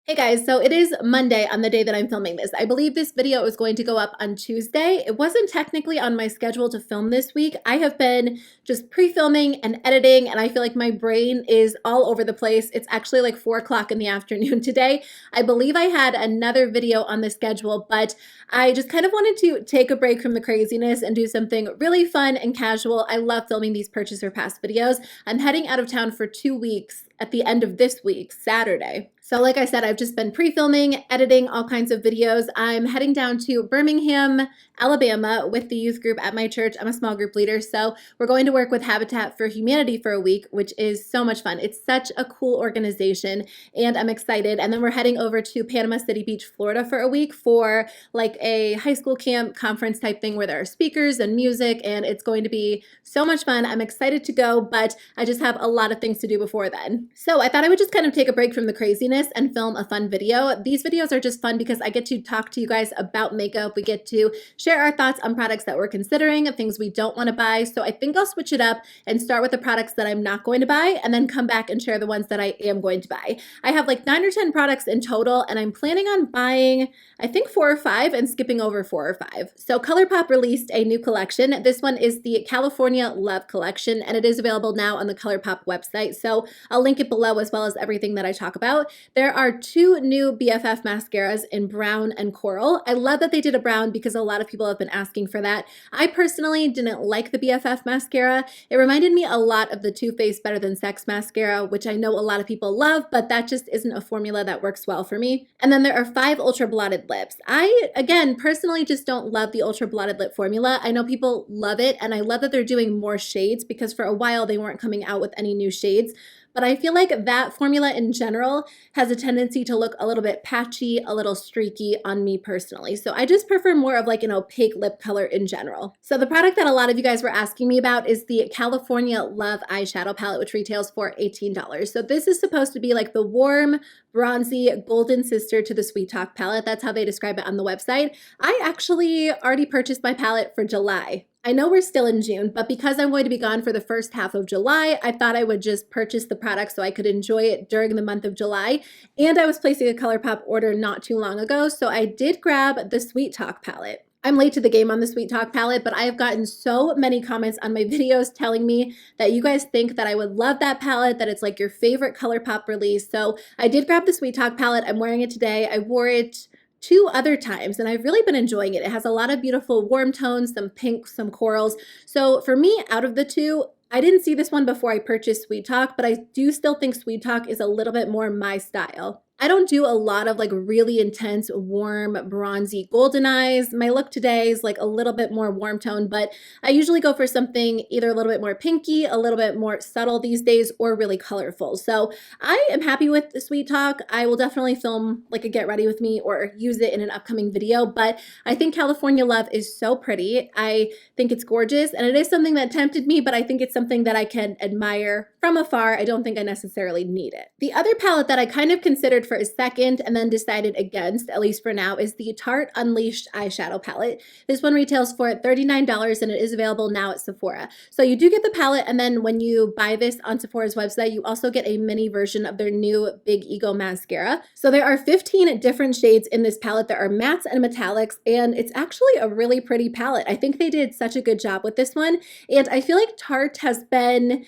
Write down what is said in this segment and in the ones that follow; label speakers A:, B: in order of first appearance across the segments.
A: Hey guys, so it is Monday on the day that I'm filming this. I believe this video is going to go up on Tuesday. It wasn't technically on my schedule to film this week. I have been just pre-filming and editing, and I feel like my brain is all over the place. It's actually like 4 o'clock in the afternoon today. I believe I had another video on the schedule, but I just kind of wanted to take a break from the craziness and do something really fun and casual. I love filming these purchase or pass videos. I'm heading out of town for 2 weeks at the end of this week, Saturday. So like I said, I've just been pre-filming, editing all kinds of videos. I'm heading down to Birmingham, Alabama with the youth group at my church. I'm a small group leader, so we're going to work with Habitat for Humanity for a week, which is so much fun. It's such a cool organization, and I'm excited. And then we're heading over to Panama City Beach, Florida for a week for like a high school camp conference type thing where there are speakers and music, and it's going to be so much fun. I'm excited to go, but I just have a lot of things to do before then. So I thought I would just kind of take a break from the craziness and film a fun video. These videos are just fun because I get to talk to you guys about makeup. We get to share our thoughts on products that we're considering, things we don't want to buy. So I think I'll switch it up and start with the products that I'm not going to buy and then come back and share the ones that I am going to buy. I have like 9 or 10 products in total, and I'm planning on buying, I think 4 or 5 and skipping over 4 or 5. So ColourPop released a new collection. This one is the California Love collection, and it is available now on the ColourPop website. So I'll link it below as well as everything that I talk about. There are 2 new BFF mascaras in brown and coral. I love that they did a brown because a lot of people have been asking for that. I personally didn't like the BFF mascara. It reminded me a lot of the Too Faced Better Than Sex mascara, which I know a lot of people love, but that just isn't a formula that works well for me. And then there are 5 ultra blotted lips. I, again, personally just don't love the ultra blotted lip formula. I know people love it, and I love that they're doing more shades because for a while they weren't coming out with any new shades. But I feel like that formula in general has a tendency to look a little bit patchy, a little streaky on me personally. So I just prefer more of like an opaque lip color in general. So the product that a lot of you guys were asking me about is the California Love eyeshadow palette, which retails for $18. So this is supposed to be like the warm, bronzy, golden sister to the Sweet Talk palette. That's how they describe it on the website. I actually already purchased my palette for July. I know we're still in June, but because I'm going to be gone for the first half of July, I thought I would just purchase the product so I could enjoy it during the month of July. And I was placing a ColourPop order not too long ago, so I did grab the Sweet Talk palette. I'm late to the game on the Sweet Talk palette, but I have gotten so many comments on my videos telling me that you guys think that I would love that palette, that it's like your favorite ColourPop release. So I did grab the Sweet Talk palette. I'm wearing it today. I wore it 2 other times, and I've really been enjoying it. It has a lot of beautiful warm tones, some pinks, some corals. So for me, out of the 2, I didn't see this one before I purchased Sweet Talk, but I do still think Sweet Talk is a little bit more my style. I don't do a lot of like really intense, warm, bronzy golden eyes. My look today is like a little bit more warm tone, but I usually go for something either a little bit more pinky, a little bit more subtle these days, or really colorful. So I am happy with the Sweet Talk. I will definitely film like a get ready with me or use it in an upcoming video, but I think California Love is so pretty. I think it's gorgeous, and it is something that tempted me, but I think it's something that I can admire from afar. I don't think I necessarily need it. The other palette that I kind of considered for a second and then decided against, at least for now, is the Tarte Unleashed eyeshadow palette. This one retails for $39 and it is available now at Sephora. So you do get the palette, and then when you buy this on Sephora's website, you also get a mini version of their new Big Ego mascara. So there are 15 different shades in this palette. There are mattes and metallics, and it's actually a really pretty palette. I think they did such a good job with this one, and I feel like Tarte has been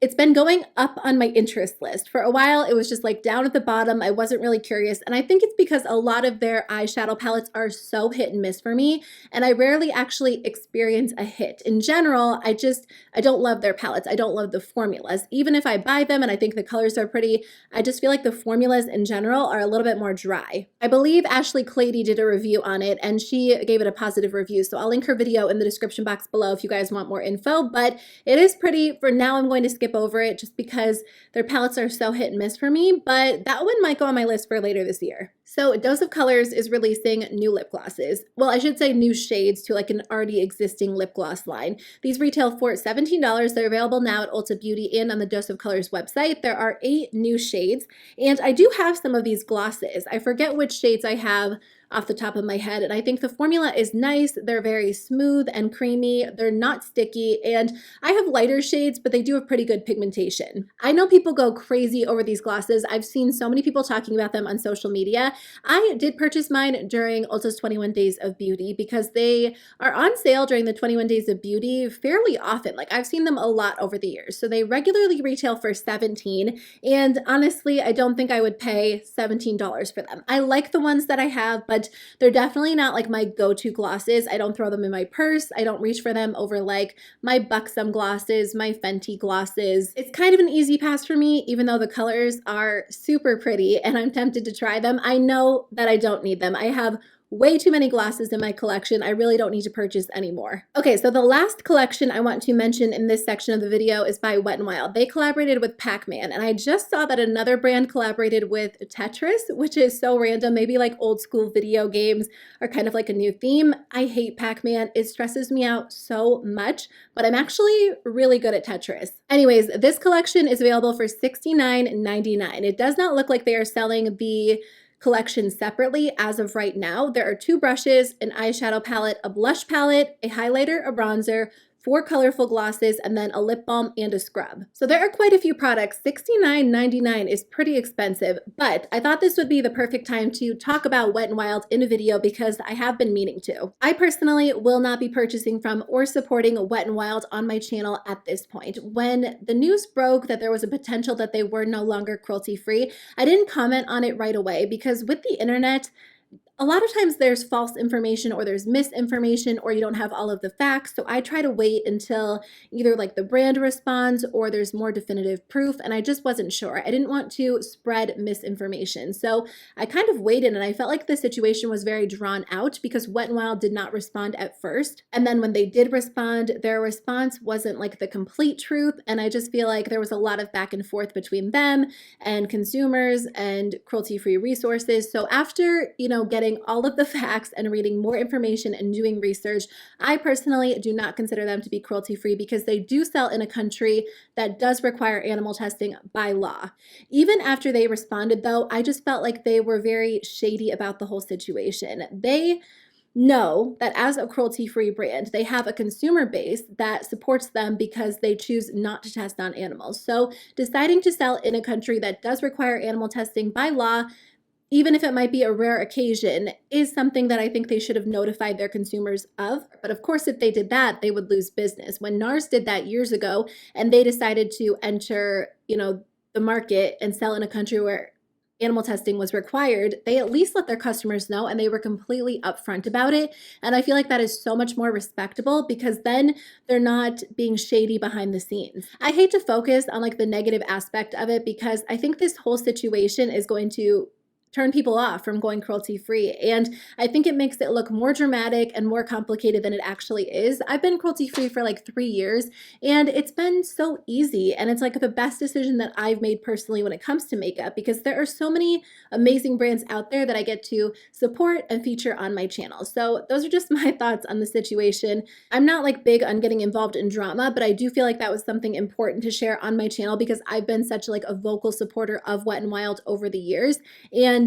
A: it's been going up on my interest list. For a while, it was just like down at the bottom. I wasn't really curious. And I think it's because a lot of their eyeshadow palettes are so hit and miss for me. And I rarely actually experience a hit. In general, I don't love their palettes. I don't love the formulas. Even if I buy them and I think the colors are pretty, I just feel like the formulas in general are a little bit more dry. I believe Ashley Clady did a review on it, and she gave it a positive review. So I'll link her video in the description box below if you guys want more info. But it is pretty. For now, I'm going to skip over it just because their palettes are so hit and miss for me, but that one might go on my list for later this year. So Dose of Colors is releasing new lip glosses. Well, I should say new shades to like an already existing lip gloss line. These retail for $17. They're available now at Ulta Beauty and on the Dose of Colors website. There are 8 new shades, and I do have some of these glosses. I forget which shades I have off the top of my head. And I think the formula is nice. They're very smooth and creamy. They're not sticky. And I have lighter shades, but they do have pretty good pigmentation. I know people go crazy over these glosses. I've seen so many people talking about them on social media. I did purchase mine during Ulta's 21 Days of Beauty because they are on sale during the 21 Days of Beauty fairly often. Like I've seen them a lot over the years. So they regularly retail for $17. And honestly, I don't think I would pay $17 for them. I like the ones that I have, but they're definitely not like my go-to glosses. I don't throw them in my purse. I don't reach for them over like my Buxom glosses, my Fenty glosses. It's kind of an easy pass for me, even though the colors are super pretty and I'm tempted to try them. I know that I don't need them. I have way too many glosses in my collection. I really don't need to purchase anymore. Okay, so the last collection I want to mention in this section of the video is by Wet n Wild. They collaborated with Pacman, and I just saw that another brand collaborated with Tetris, which is so random. Maybe like old school video games are kind of like a new theme. I hate Pacman. It stresses me out so much, but I'm actually really good at Tetris. Anyways, this collection is available for $69.99. It does not look like they are selling the collection separately as of right now. There are 2 brushes, an eyeshadow palette, a blush palette, a highlighter, a bronzer, 4 colorful glosses, and then a lip balm and a scrub. So there are quite a few products. $69.99 is pretty expensive, but I thought this would be the perfect time to talk about Wet n Wild in a video because I have been meaning to. I personally will not be purchasing from or supporting Wet n Wild on my channel at this point. When the news broke that there was a potential that they were no longer cruelty-free, I didn't comment on it right away because with the internet, a lot of times there's false information or there's misinformation or you don't have all of the facts. So I try to wait until either like the brand responds or there's more definitive proof. And I just wasn't sure. I didn't want to spread misinformation. So I kind of waited and I felt like the situation was very drawn out because Wet n Wild did not respond at first. And then when they did respond, their response wasn't like the complete truth. And I just feel like there was a lot of back and forth between them and consumers and cruelty-free resources. So after, getting all of the facts and reading more information and doing research, I personally do not consider them to be cruelty-free because they do sell in a country that does require animal testing by law. Even after they responded though, I just felt like they were very shady about the whole situation. They know that as a cruelty-free brand, they have a consumer base that supports them because they choose not to test on animals. So deciding to sell in a country that does require animal testing by law, even if it might be a rare occasion, is something that I think they should have notified their consumers of. But of course, if they did that, they would lose business. When NARS did that years ago and they decided to enter, the market and sell in a country where animal testing was required, they at least let their customers know and they were completely upfront about it. And I feel like that is so much more respectable because then they're not being shady behind the scenes. I hate to focus on like the negative aspect of it because I think this whole situation is going to turn people off from going cruelty-free. And I think it makes it look more dramatic and more complicated than it actually is. I've been cruelty-free for like 3 years and it's been so easy. And it's like the best decision that I've made personally when it comes to makeup because there are so many amazing brands out there that I get to support and feature on my channel. So those are just my thoughts on the situation. I'm not like big on getting involved in drama, but I do feel like that was something important to share on my channel because I've been such like a vocal supporter of Wet n Wild over the years. And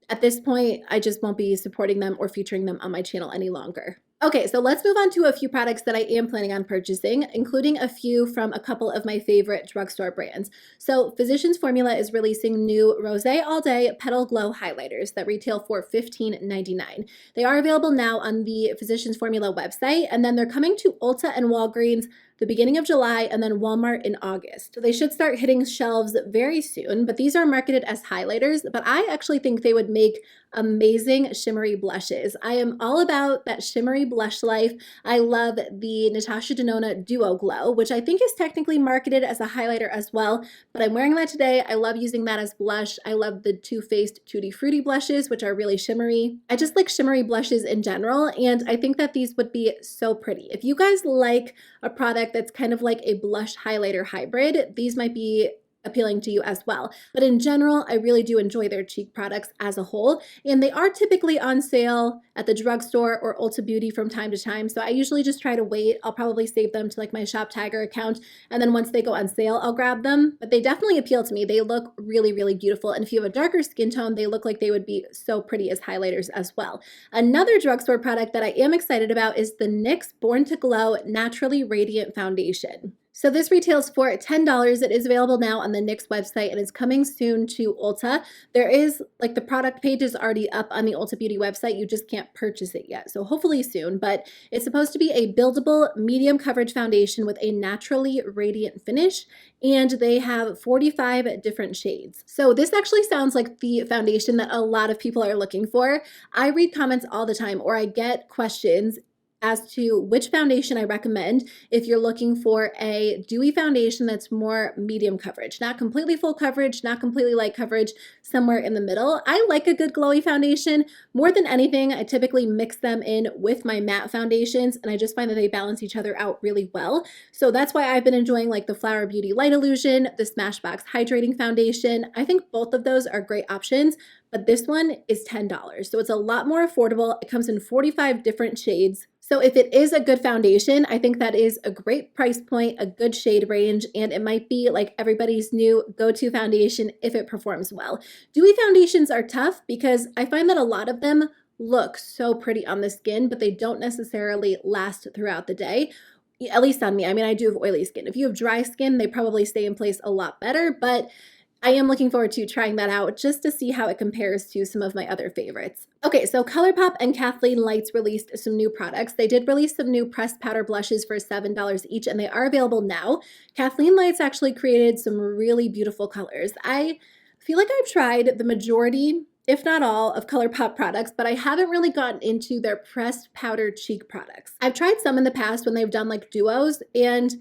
A: at this point, I just won't be supporting them or featuring them on my channel any longer. Okay, so let's move on to a few products that I am planning on purchasing, including a few from a couple of my favorite drugstore brands. So Physicians Formula is releasing new Rosé All Day Petal Glow highlighters that retail for $15.99. They are available now on the Physicians Formula website, and then they're coming to Ulta and Walgreens the beginning of July and then Walmart in August. So they should start hitting shelves very soon, but these are marketed as highlighters, but I actually think they would make amazing shimmery blushes. I am all about that shimmery blush life. I love the Natasha Denona Duo Glow, which I think is technically marketed as a highlighter as well, but I'm wearing that today. I love using that as blush. I love the Too Faced Tutti Frutti blushes, which are really shimmery. I just like shimmery blushes in general, and I think that these would be so pretty. If you guys like a product that's kind of like a blush highlighter hybrid, these might be appealing to you as well. But in general, I really do enjoy their cheek products as a whole, and they are typically on sale at the drugstore or Ulta Beauty from time to time. So I usually just try to wait. I'll probably save them to like my Shop Tiger account, and then once they go on sale, I'll grab them. But they definitely appeal to me. They look really, really beautiful. And if you have a darker skin tone, they look like they would be so pretty as highlighters as well. Another drugstore product that I am excited about is the NYX Born to Glow Naturally Radiant Foundation. So this retails for $10. It is available now on the NYX website and is coming soon to Ulta. There is, like, the product page is already up on the Ulta Beauty website. You just can't purchase it yet. So hopefully soon, but it's supposed to be a buildable medium coverage foundation with a naturally radiant finish, and they have 45 different shades. So this actually sounds like the foundation that a lot of people are looking for. I read comments all the time, or I get questions as to which foundation I recommend if you're looking for a dewy foundation that's more medium coverage, not completely full coverage, not completely light coverage, somewhere in the middle. I like a good glowy foundation. More than anything, I typically mix them in with my matte foundations, and I just find that they balance each other out really well. So that's why I've been enjoying like the Flower Beauty Light Illusion, the Smashbox Hydrating Foundation. I think both of those are great options, but this one is $10. So it's a lot more affordable. It comes in 45 different shades. So if it is a good foundation, I think that is a great price point, a good shade range, and it might be like everybody's new go-to foundation if it performs well. Dewy foundations are tough because I find that a lot of them look so pretty on the skin, but they don't necessarily last throughout the day. At least on me. I mean, I do have oily skin. If you have dry skin, they probably stay in place a lot better, but I am looking forward to trying that out just to see how it compares to some of my other favorites. Okay, so ColourPop and Kathleen Lights released some new products. They did release some new pressed powder blushes for $7 each, and they are available now. Kathleen Lights actually created some really beautiful colors. I feel like I've tried the majority, if not all, of ColourPop products, but I haven't really gotten into their pressed powder cheek products. I've tried some in the past when they've done like duos, and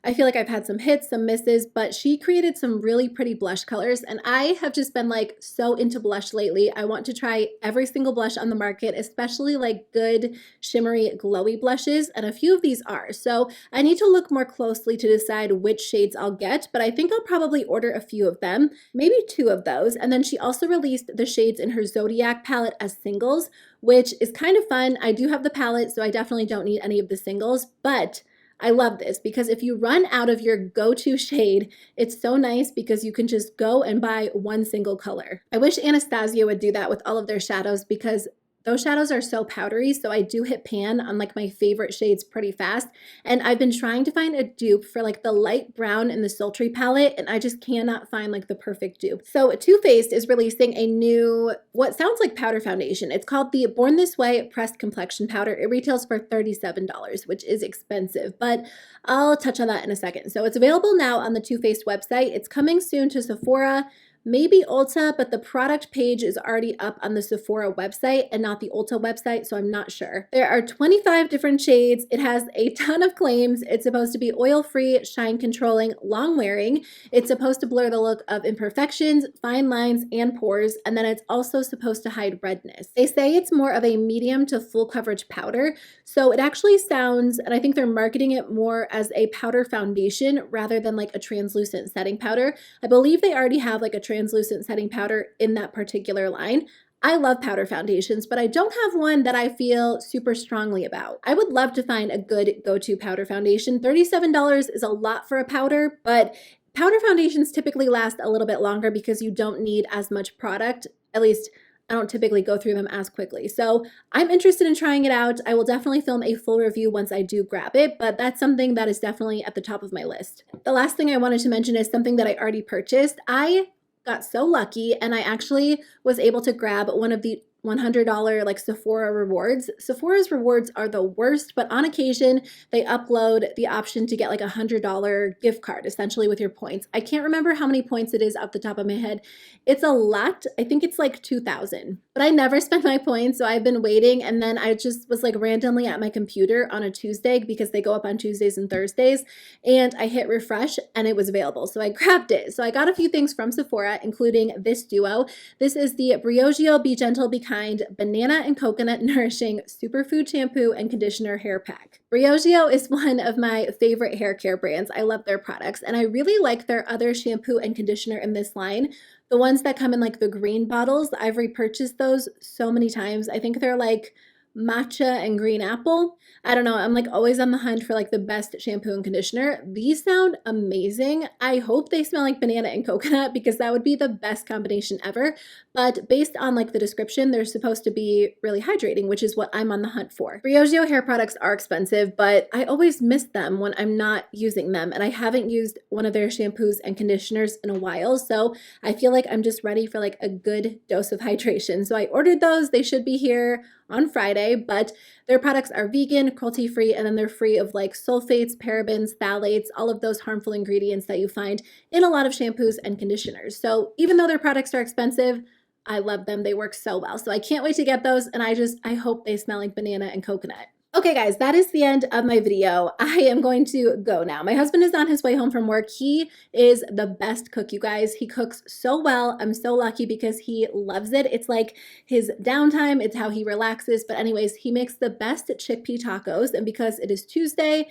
A: I feel like I've had some hits, some misses, but she created some really pretty blush colors, and I have just been like so into blush lately. I want to try every single blush on the market, especially like good shimmery glowy blushes, and a few of these are. So I need to look more closely to decide which shades I'll get, but I think I'll probably order a few of them, maybe 2 of those. And then she also released the shades in her Zodiac palette as singles, which is kind of fun. I do have the palette, so I definitely don't need any of the singles, but I love this because if you run out of your go-to shade, it's so nice because you can just go and buy one single color. I wish Anastasia would do that with all of their shadows because those shadows are so powdery, so I do hit pan on like my favorite shades pretty fast. And I've been trying to find a dupe for like the light brown in the Sultry palette, and I just cannot find like the perfect dupe. So Too Faced is releasing a new, what sounds like powder foundation. It's called the Born This Way Pressed Complexion Powder. It retails for $37, which is expensive, but I'll touch on that in a second. So it's available now on the Too Faced website. It's coming soon to Sephora, maybe Ulta, but the product page is already up on the Sephora website and not the Ulta website, so I'm not sure. There are 25 different shades. It has a ton of claims. It's supposed to be oil-free, shine-controlling, long-wearing. It's supposed to blur the look of imperfections, fine lines, and pores, and then it's also supposed to hide redness. They say it's more of a medium to full coverage powder, so it actually sounds, and I think they're marketing it more as a powder foundation rather than like a translucent setting powder. I believe they already have like a translucent setting powder in that particular line. I love powder foundations, but I don't have one that I feel super strongly about. I would love to find a good go-to powder foundation. $37 is a lot for a powder, but powder foundations typically last a little bit longer because you don't need as much product. At least I don't typically go through them as quickly. So I'm interested in trying it out. I will definitely film a full review once I do grab it, but that's something that is definitely at the top of my list. The last thing I wanted to mention is something that I already purchased. I got so lucky and I actually was able to grab one of the $100 like Sephora rewards. Sephora's rewards are the worst, but on occasion they upload the option to get like $100 gift card essentially with your points. I can't remember how many points it is off the top of my head. It's a lot. I think it's like 2,000, but I never spent my points, so I've been waiting, and then I just was like randomly at my computer on a Tuesday because they go up on Tuesdays and Thursdays, and I hit refresh and it was available, so I grabbed it. So I got a few things from Sephora, including this duo. This is the Briogeo Be Gentle, Be kind banana and coconut nourishing superfood shampoo and conditioner hair pack. Briogeo is one of my favorite hair care brands. I love their products, and I really like their other shampoo and conditioner in this line. The ones that come in like the green bottles, I've repurchased those so many times. I think they're like matcha and green apple. I don't know, I'm like always on the hunt for like the best shampoo and conditioner. These sound amazing. I hope they smell like banana and coconut because that would be the best combination ever. But based on like the description, they're supposed to be really hydrating, which is what I'm on the hunt for. Briogeo hair products are expensive, but I always miss them when I'm not using them, and I haven't used one of their shampoos and conditioners in a while, so I feel like I'm just ready for like a good dose of hydration. So I ordered those. They should be here on Friday, but their products are vegan, cruelty-free, and then they're free of like sulfates, parabens, phthalates, all of those harmful ingredients that you find in a lot of shampoos and conditioners. So even though their products are expensive, I love them. They work so well. So I can't wait to get those, and I hope they smell like banana and coconut. Okay guys, that is the end of my video. I am going to go now. My husband is on his way home from work. He is the best cook, you guys. He cooks so well. I'm so lucky because he loves it. It's like his downtime. It's how he relaxes. But anyways, he makes the best chickpea tacos. And because it is Tuesday,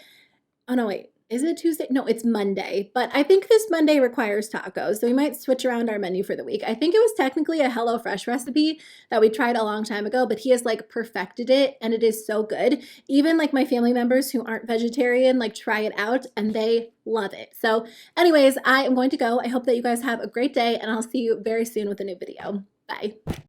A: oh no, wait. Is it Tuesday? No, it's Monday. But I think this Monday requires tacos, so we might switch around our menu for the week. I think it was technically a HelloFresh recipe that we tried a long time ago, but he has like perfected it, and it is so good. Even like my family members who aren't vegetarian like try it out, and they love it. So anyways, I am going to go. I hope that you guys have a great day, and I'll see you very soon with a new video. Bye.